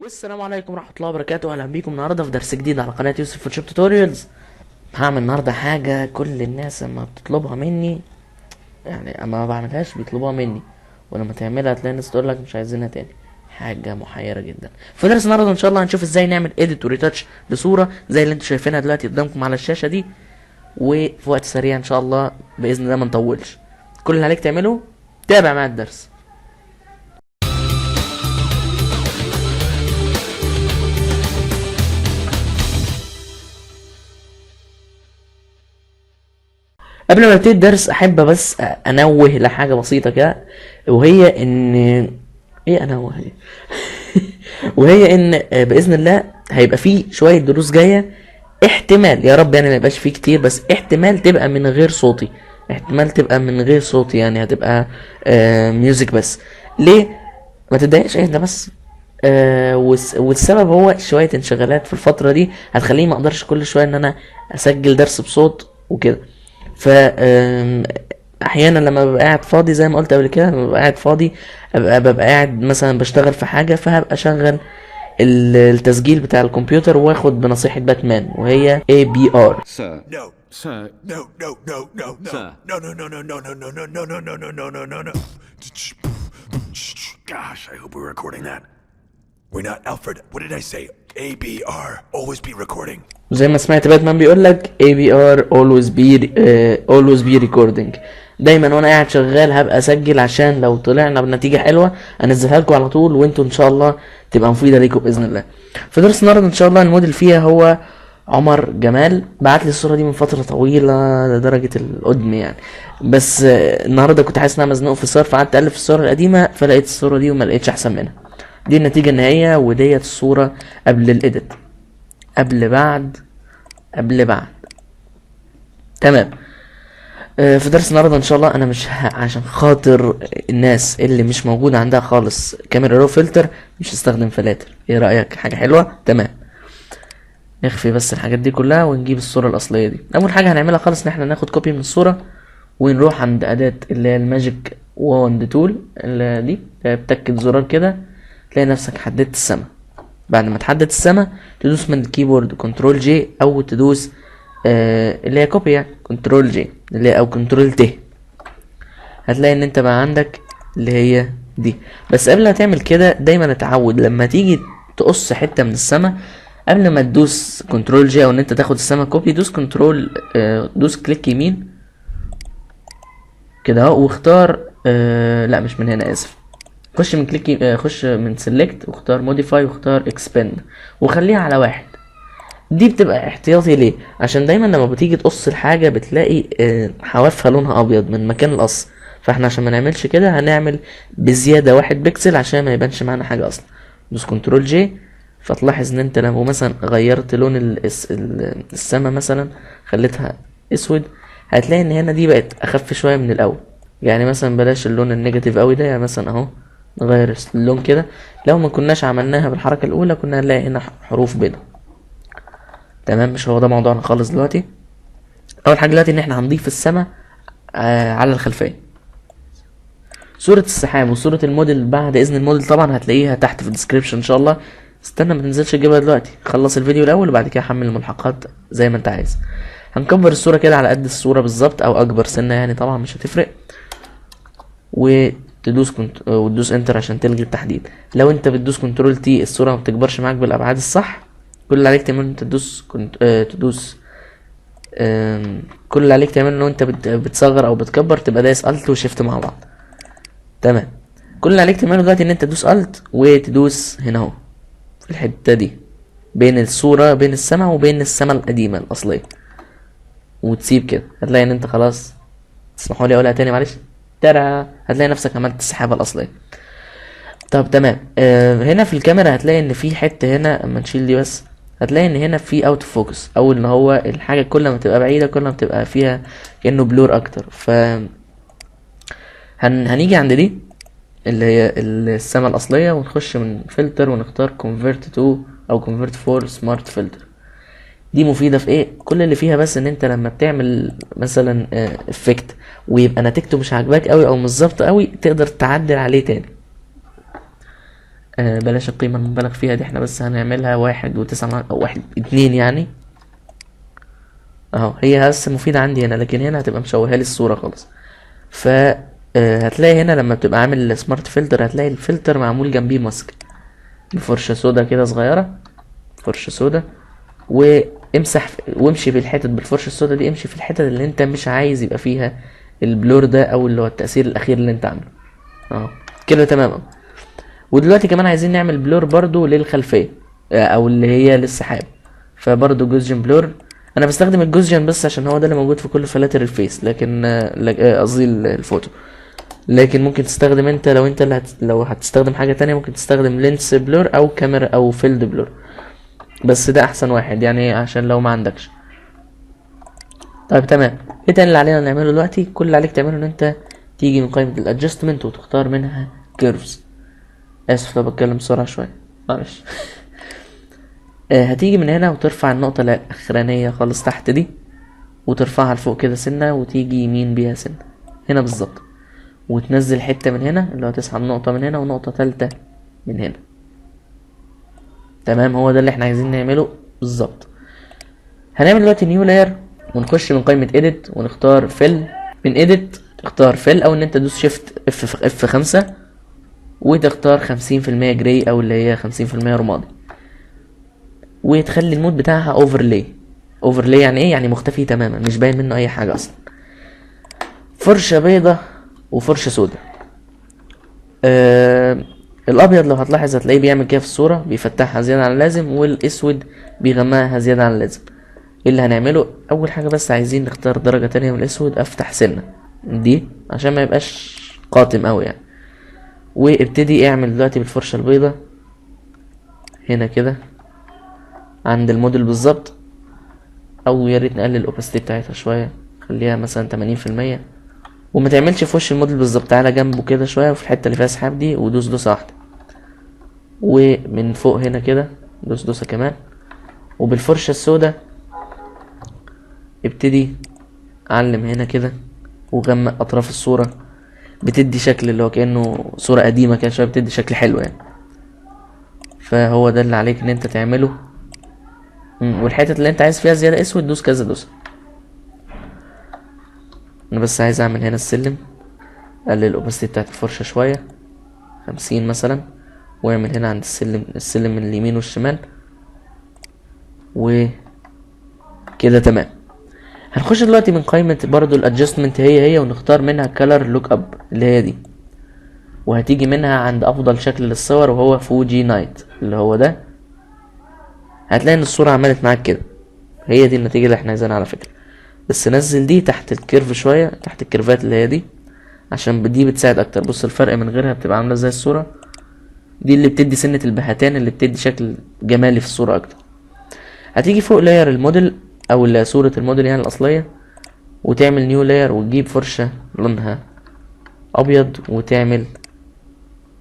والسلام عليكم ورحمة الله وبركاته. اهلا بيكم النهارده في درس جديد على قناة يوسف فوتوشوب توتوريالز. هعمل النهارده حاجة كل الناس اما بتطلبها مني، يعني اما ما بعملهاش بيطلبوها مني، ولما تعملها تلاقي الناس تقول لك مش عايزينها تاني. حاجة محيرة جدا. في درس النهارده ان شاء الله هنشوف ازاي نعمل اديت وريتاتش لصورة زي اللي انتوا شايفينها دلوقتي قدامكم على الشاشة دي، وفي وقت سريع ان شاء الله باذن الله ما نطولش. كل اللي عليك تعمله تابع معايا الدرس. قبل ما نبتدي الدرس احب بس انوه لحاجه بسيطه كده، وهي ان ايه انوه ايه وهي ان باذن الله هيبقى فيه شويه دروس جايه، احتمال يا رب يعني ما يبقاش فيه كتير، بس احتمال تبقى من غير صوتي، احتمال تبقى من غير صوتي، يعني هتبقى ميوزك بس. ليه؟ ما تتضايقش، اهدى بس. والسبب هو شويه انشغالات في الفتره دي هتخليني ما اقدرش كل شويه ان انا اسجل درس بصوت وكده. ف احيانا لما ببقى قاعد فاضي زي ما قلت قبل كده، لما ببقى قاعد فاضي ببقى قاعد مثلا بشتغل في حاجه، فهبقى شغل التسجيل بتاع الكمبيوتر واخد بنصيحه باتمان وهي ABR. Sir. No. Sir. No, no, no, no, no. Sir. No, no, no, no, no, no, no, no, no, no, no, no, no, no, no, no. Gosh, I hope we're recording that. We're not Alfred. What did I say? ABR. Always be recording. زي ما سمعت باتمان بيقول لك ABR always be recording. دايما وانا قاعد شغال هبقى اسجل عشان لو طلعنا بنتيجه حلوه انزلها لكم على طول، وانتوا ان شاء الله تبقى مفيده ليكم باذن الله. في درس النهارده ان شاء الله الموديل فيها هو عمر جمال. بعت لي الصوره دي من فتره طويله لدرجه القدم يعني، بس النهارده كنت حاسس ان انا مزنوق في الصور، فقعدت اقلب في الصور القديمه فلقيت الصوره دي وما لقيتش احسن منها. دي النتيجه النهائيه، وديت الصوره قبل الايديت، قبل بعد. تمام. في درس النهارده ان شاء الله انا مش عشان خاطر الناس اللي مش موجوده عندها خالص كاميرا رو فلتر مش هستخدم فلاتر. ايه رايك؟ حاجه حلوه. تمام. نخفي بس الحاجات دي كلها ونجيب الصوره الاصليه دي. اول حاجه هنعملها خالص ان احنا ناخد كوبي من الصوره ونروح عند اداه اللي هي الماجيك واند تول اللي دي، بتاكد زرار كده تلاقي نفسك حددت السما. بعد ما تحدد السما تدوس من الكيبورد كنترول جي، او تدوس اللي هي كوبي يعني كنترول جي اللي هي او كنترول ت. هتلاقي ان انت بقى عندك اللي هي دي. بس قبل ما تعمل كده دايما اتعود لما تيجي تقص حته من السما، قبل ما تدوس كنترول جي او ان انت تاخد السما كوبي، دوس كنترول دوس كليك يمين كده اهو، واختار لا مش من هنا، اسف. خش من كليك خش من سيلكت واختار موديفاي واختار اكسباند وخليها على 1. دي بتبقى احتياطي ليه؟ عشان دايما لما بتيجي تقص الحاجة بتلاقي حوافها لونها ابيض من مكان القص، فاحنا عشان ما نعملش كده هنعمل بزيادة 1 بكسل عشان ما يبانش معانا حاجة اصلا. دوس كنترول جي، فتلاحظ ان انت لو مثلا غيرت لون السما مثلا خليتها اسود، هتلاقي ان هنا دي بقت اخف شوية من الاول. يعني مثلا بلاش اللون النيجاتيف قوي ده، يعني مثلا اهو نغير اللون كده. لو ما كناش عملناها بالحركة الاولى كنا هنلاقي هنا حروف بيضاء. تمام، مش هو ده موضوعنا خالص دلوقتي. اول حاجه دلوقتي ان احنا هنضيف السما على الخلفيه. صوره السحاب وصوره الموديل بعد اذن الموديل طبعا هتلاقيها تحت في الديسكريبشن ان شاء الله. استنى ما تنزلش تجيبها دلوقتي، خلص الفيديو الاول وبعد كده حمل الملحقات زي ما انت عايز. هنكبر الصوره كده على قد الصوره بالظبط او اكبر سنه، يعني طبعا مش هتفرق. وتدوس انتر عشان تلغي التحديد. لو انت بتدوس كنترول تي الصوره ما بتكبرش معاك بالابعاد الصح، كل اللي عليك تعمله انت كل اللي عليك تعمله ان انت بتصغر او بتكبر تبقى دايس الت وشيفت مع بعض. تمام. كل اللي عليك تعمله دلوقتي ان انت تدوس الت وتدوس هنا اهو في الحته دي بين الصوره، بين السما وبين السما القديمه الاصليه، وتسيب كده. هتلاقي ان انت خلاص، تسمحوا لي اقولها تاني معلش، ترى هتلاقي نفسك عملت السحابه الاصليه. طب تمام. هنا في الكاميرا هتلاقي ان في حته هنا، اما نشيل دي بس هتلاقي ان هنا في اوت فوكس، او ان هو الحاجه كل ما تبقى بعيده كل ما بتبقى فيها كانه بلور اكتر. هنيجي عند دي اللي هي السما الاصليه ونخش من فلتر ونختار convert to او convert for smart filter. دي مفيده في ايه؟ كل اللي فيها بس ان انت لما بتعمل مثلا افكت ويبقى نتيجته مش عاجباك قوي او مش ظابطه قوي، تقدر تعدل عليه تاني. بلاش القيمة المبالغ فيها دي، احنا بس هنعملها 1.9 او 1.2 يعني. اهو هي بس مفيدة عندي هنا، لكن هنا هتبقى مشوهة لي الصورة خالص. ف هتلاقي هنا لما بتبقى عامل سمارت فلتر هتلاقي الفلتر معمول جنبيه ماسك بفرشة سودا كده صغيرة، فرشة سودا، وامسح وامشي في الحتت بالفرشة السودا دي، امشي في الحتت اللي انت مش عايز يبقى فيها البلور ده او اللي هو التأثير الاخير اللي انت عامله. اهو كده تمام اهو. ودلوقتي كمان عايزين نعمل بلور برضو للخلفية او اللي هي للسحاب، فبرضو جوزجن بلور. انا بستخدم الجوزجن بس عشان هو ده اللي موجود في كل فلاتر الفيس، لكن قصدي الفوتو. لكن ممكن تستخدم انت لو انت اللي لو هتستخدم حاجة تانية ممكن تستخدم لينس بلور او كاميرا او فيلد بلور، بس ده احسن واحد يعني عشان لو ما عندكش. طيب تمام. ايه تاني اللي علينا نعمله دلوقتي؟ كل اللي عليك تعمله ان انت تيجي من قائمة الادجستمنت وتختار منها كيرفز. اسف لو بتكلم بسرعة شوية، معلش. هتيجي من هنا وترفع النقطة الاخرانية خالص تحت دي، وترفعها لفوق كده سنة، وتيجي يمين بيها سنة هنا بالظبط، وتنزل حتة من هنا اللي هو تسحب نقطة من هنا ونقطة تالتة من هنا. تمام، هو ده اللي احنا عايزين نعمله بالظبط. هنعمل دلوقتي نيو لاير ونخش من قائمة edit ونختار fill. من edit تختار fill او ان انت تدوس shift F5 وتختار 50% جراي او اللي هي 50% رمادي، وتخلي المود بتاعها overlay. overlay يعني ايه؟ يعني مختفي تماما، مش باين منه اي حاجة اصلا. فرشة بيضة وفرشة سودة. الابيض لو هتلاحظ هتلاقيه بيعمل كده في الصورة، بيفتحها زيادة عن اللازم، والاسود بيغمقها زيادة عن اللازم. ايه اللي هنعمله؟ اول حاجة بس عايزين نختار درجة تانية من الاسود، افتح سنة دي عشان ما يبقاش قاتم اوي يعني. وابتدي اعمل دلوقتي بالفرشة البيضة هنا كده عند الموديل بالظبط، او يا ريت نقلل الاوباسيتي بتاعتها شوية، خليها مثلا 80%. وما تعملش في وش الموديل بالظبط، تعالى جنبه كده شوية وفي الحتة اللي فيها سحاب دي ودوس دوسة واحدة، ومن فوق هنا كده دوس دوسة كمان. وبالفرشة السوداء ابتدي علم هنا كده وغمق اطراف الصورة، بتدي شكل اللي هو كأنه صورة قديمة كده شوية، بتدي شكل حلو يعني. فهو ده اللي عليك ان انت تعمله. والحتة اللي انت عايز فيها زيادة اسود دوس كذا دوسة. انا بس عايز اعمل هنا السلم، قلل الاوباسيتي بتاعت الفرشة شوية 50 مثلا، واعمل هنا عند السلم من اليمين والشمال، وكده تمام. هنخش دلوقتي من قائمة برضو الادجستمنت هي ونختار منها color look up اللي هي دي، وهتيجي منها عند افضل شكل للصور وهو فوجي نايت اللي هو ده. هتلاقي ان الصورة عملت معاك كده، هي دي النتيجة اللي احنا عايزينها على فكرة. بس نزل دي تحت الكيرف شوية، تحت الكيرفات اللي هي دي، عشان دي بتساعد اكتر. بص الفرق من غيرها بتبقى عاملة زي الصورة دي، اللي بتدي سنة البهتان اللي بتدي شكل جمالي في الصورة اكتر. هتيجي فوق لاير الموديل او صورة الموديل يعني الاصلية، وتعمل نيو لاير وتجيب فرشة لونها ابيض، وتعمل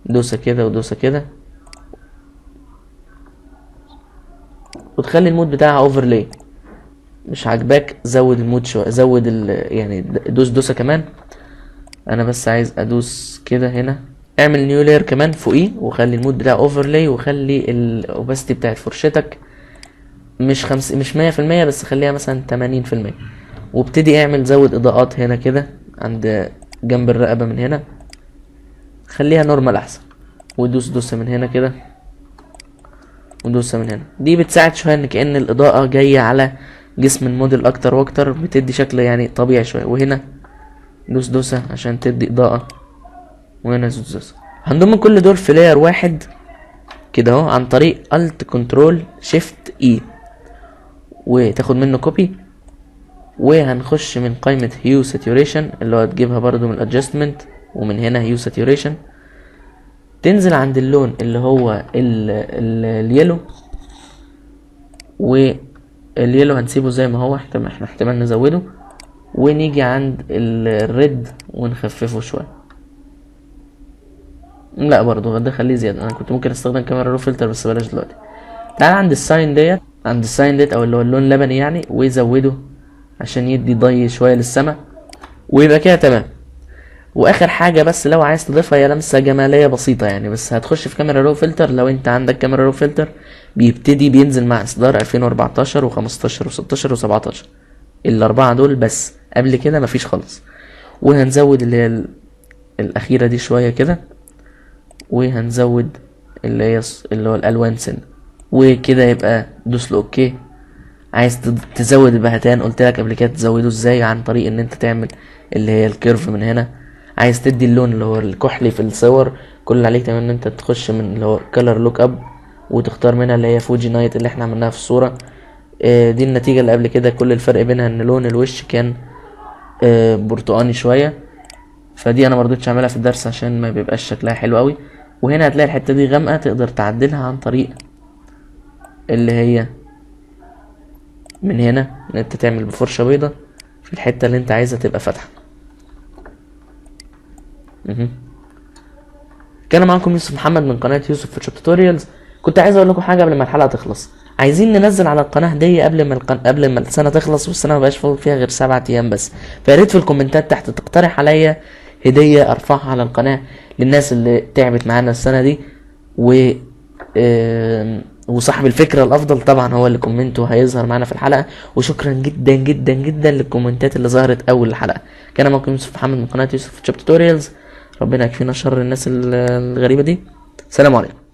دوسة كده ودوسة كده، وتخلي المود بتاعها اوفرلاي. مش عاجباك زود المود شوية، زود يعني دوس دوسة كمان. انا بس عايز ادوس كده هنا. اعمل نيو لاير كمان فوقيه وخلي المود بتاعه اوفرلاي، وخلي الاوباسيتي بتاعت فرشتك مش 100% بس خليها مثلا 80%. وابتدي اعمل زود اضاءات هنا كده عند جنب الرقبة من هنا، خليها نورمال احسن. ودوس دوسة من هنا كده ودوسة من هنا، دي بتساعد شوية ان كأن الاضاءة جاية على جسم الموديل اكتر واكتر، بتدي شكل يعني طبيعي شوية. وهنا دوس دوسة عشان تدي اضاءة، وهنا دوس دوسة. هنضم كل دول في لاير واحد كده اهو عن طريق الت كنترول شيفت اي، وتاخد منه كوبي. وهنخش من قائمة هيو ساتوريشن اللي هو هتجيبها برضو من الادجستمنت، ومن هنا هيو ساتوريشن تنزل عند اللون اللي هو اليلو، واليلو هنسيبه زي ما هو، احنا احتمال نزوده. ونيجي عند الريد ونخففه شويه. لا برضو ده خليه زياده، انا كنت ممكن استخدم كاميرا رو فلتر بس بلاش دلوقتي. تعال عند الساين ديت، عند الساين ديت او اللي هو اللون اللبني يعني، ويزوده عشان يدي ضي شويه للسما، ويبقى كده تمام. واخر حاجه بس لو عايز تضيفها هي لمسه جماليه بسيطه يعني، بس هتخش في كاميرا رو فلتر. لو انت عندك كاميرا رو فلتر بينزل مع اصدار 2014 و15 و16 و17، الاربعه دول بس، قبل كده مفيش خالص. وهنزود اللي هي الاخيره دي شويه كده، وهنزود اللي هو الالوان سن، وكده يبقى دوس له اوكي. عايز تزود البهتان قلت لك قبل كده تزوده ازاي، عن طريق ان انت تعمل اللي هي الكيرف من هنا. عايز تدي اللون اللي هو الكحلي في الصور، كل اللي عليك تعمل ان انت تخش من اللي هو كلر لوك اب، وتختار منها اللي هي فوجي نايت اللي احنا عملناها في الصورة. دي النتيجة اللي قبل كده، كل الفرق بينها ان لون الوش كان برتقاني شوية، فدي انا مرضتش اعملها في الدرس عشان ما بيبقاش شكلها حلو قوي. وهنا هتلاقي الحتة دي غامقة، تقدر تعدلها عن طريق اللي هي من هنا، ان انت تعمل بفرشة بيضة في الحتة اللي انت عايزها تبقى فاتحة. كان معاكم يوسف محمد من قناة يوسف فوتوشوب توتوريالز. كنت عايز اقول لكم حاجة قبل ما الحلقة تخلص. عايزين ننزل على القناة هدية قبل ما السنة تخلص، والسنة مبقاش فاضل فيها غير 7 ايام بس. فياريت في الكومنتات تحت تقترح عليا هدية ارفعها على القناة للناس اللي تعبت معانا السنة دي، وصاحب الفكرة الافضل طبعا هو اللي كومنته هيظهر معانا في الحلقة. وشكرا جدا جدا جدا للكومنتات اللي ظهرت اول الحلقة. كان معكم يوسف محمد من قناة يوسف فوتوشوب توتوريالز. ربنا يكفينا شر الناس الغريبة دي. سلام عليكم.